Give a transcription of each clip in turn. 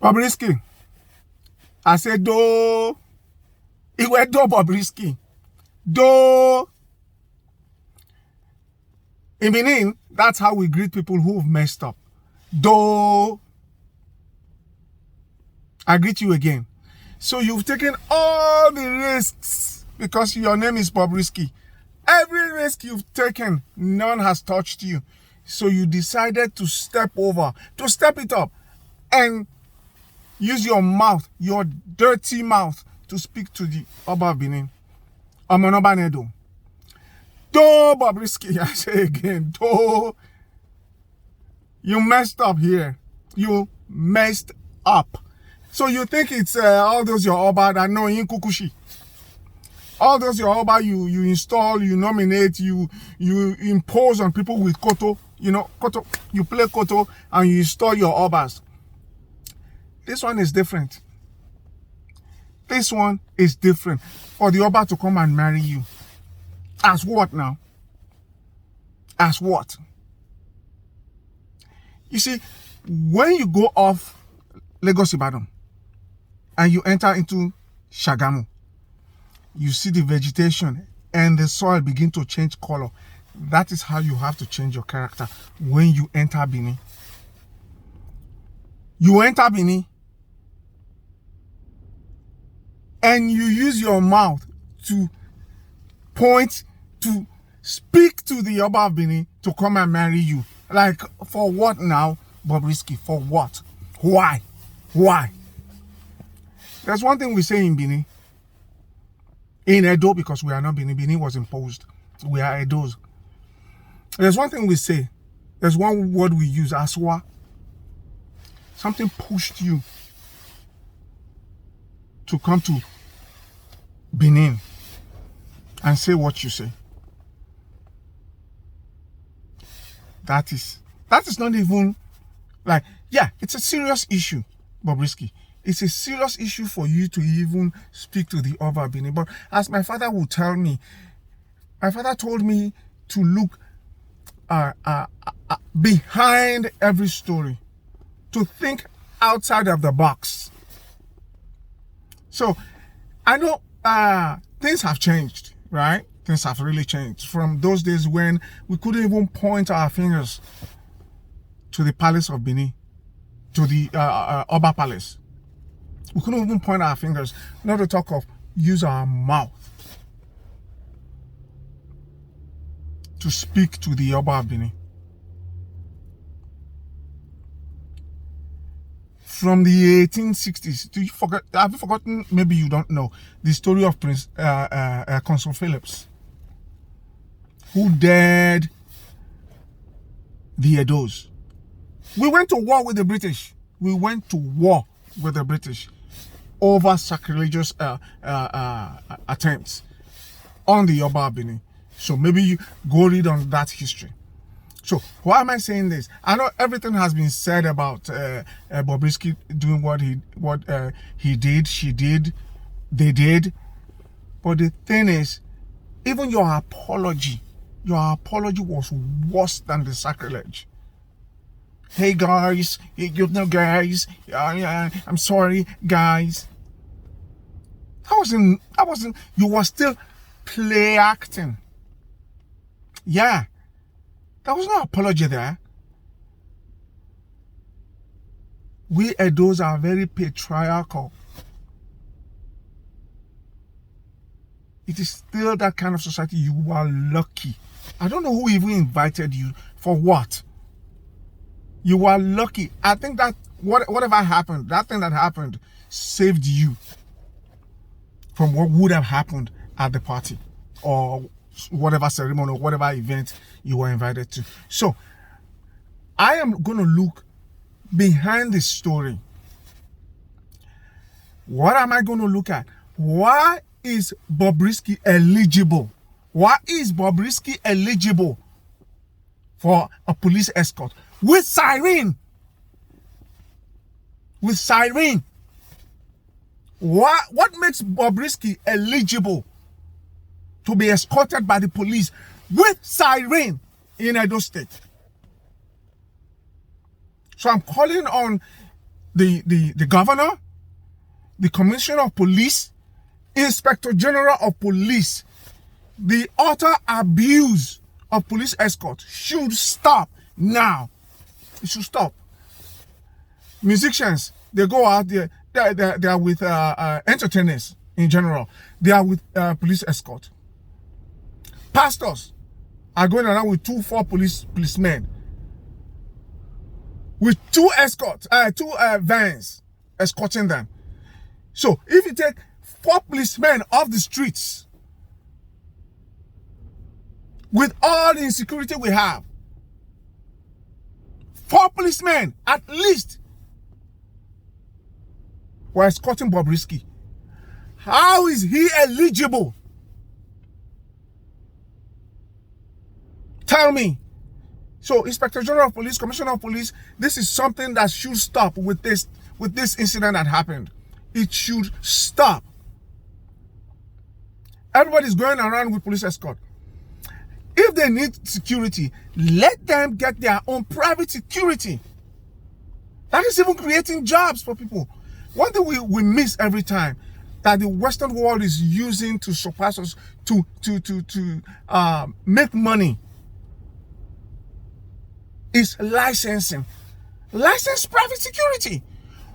Bobrisky. I said, do. It went do Bobrisky. Do. In Benin, that's how we greet people who've messed up. Do. I greet you again. So you've taken all the risks because your name is Bobrisky. Every risk you've taken, none has touched you. So you decided to step over, to step it up, and use your mouth, your dirty mouth, to speak to the Oba of Benin. Omonobanedo. Do Bobrisky, I say again, do. You messed up here. You messed up. So you think it's all those your Oba that know in Kukushi. All those your Oba you install, you nominate, you impose on people with koto. You know, koto. You play koto and you install your Obas. This one is different. This one is different. For the Oba to come and marry you. As what now? As what? You see, when you go off Lagos Ibadan and you enter into Shagamu, you see the vegetation and the soil begin to change color. That is how you have to change your character when you enter Benin. You enter Benin and you use your mouth to point, to speak to the Oba of Benin to come and marry you. Like, for what now, Bobrisky? For what? Why? Why? There's one thing we say in Benin. In Edo, because we are not Benin. Benin was imposed. We are Edos. There's one thing we say. There's one word we use, aswa. Something pushed you to come to Benin and say what you say. That is not even like, yeah, it's a serious issue, Bobrisky. It's a serious issue for you to even speak to the Oba Benin. But as my father would tell me, my father told me to look behind every story, to think outside of the box. So I know things have changed, right? Things have really changed from those days when we couldn't even point our fingers to the palace of Benin, to the Oba Palace. We couldn't even point our fingers, not to talk of use our mouth to speak to the Oba of Benin. From the 1860s, do you forget? Have you forgotten? Maybe you don't know the story of Prince Consul Phillips, who dared the Edos. We went to war with the British. We went to war with the British over sacrilegious attempts on the Oba of Benin. So maybe you go read on that history. So why am I saying this? I know everything has been said about Bobrisky doing what he did, she did, they did. But the thing is, even your apology was worse than the sacrilege. Hey guys, you know guys, I'm sorry guys. I wasn't, you were still play acting. Yeah, there was no apology there. We Edos are very patriarchal. It is still that kind of society. You are lucky. I don't know who even invited you for what. You are lucky. I think that whatever happened, that thing that happened saved you from what would have happened at the party or whatever ceremony or whatever event you were invited to. So I am going to look behind the story. What am I going to look at? Why is Bobrisky eligible? Why is Bobrisky eligible for a police escort with siren? With siren. What makes Bobrisky eligible to be escorted by the police with siren in Edo State? So I'm calling on the governor, the commissioner of police, inspector general of police. The utter abuse of police escort should stop now. It should stop. Musicians, they go out there, they are with entertainers in general. They are with police escort. Pastors are going around with 2-4 policemen, with 2 escorts, 2 vans escorting them. So if you take 4 policemen off the streets, with all the insecurity we have, 4 policemen at least were escorting Bobrisky. How is he eligible? Tell me. So, Inspector General of Police, Commissioner of Police, this is something that should stop with this incident that happened. It should stop. Everybody's going around with police escort. If they need security, let them get their own private security. That is even creating jobs for people. One thing we miss every time that the Western world is using to surpass us, to make money, is licensing. License private security.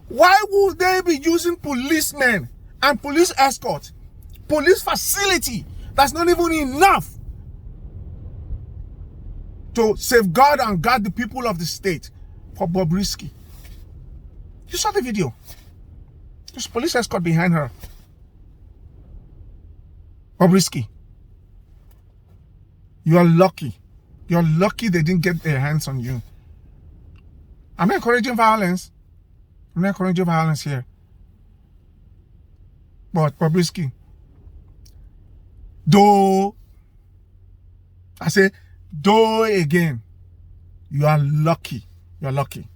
Why would they be using policemen and police escort, police facility that's not even enough to safeguard and guard the people of the state for Bobrisky? You saw the video. There's police escort behind her. Bobrisky, you are lucky. You're lucky they didn't get their hands on you. I'm not encouraging violence. I'm not encouraging violence here. But Bobrisky, though, I say, though again, you are lucky. You're lucky.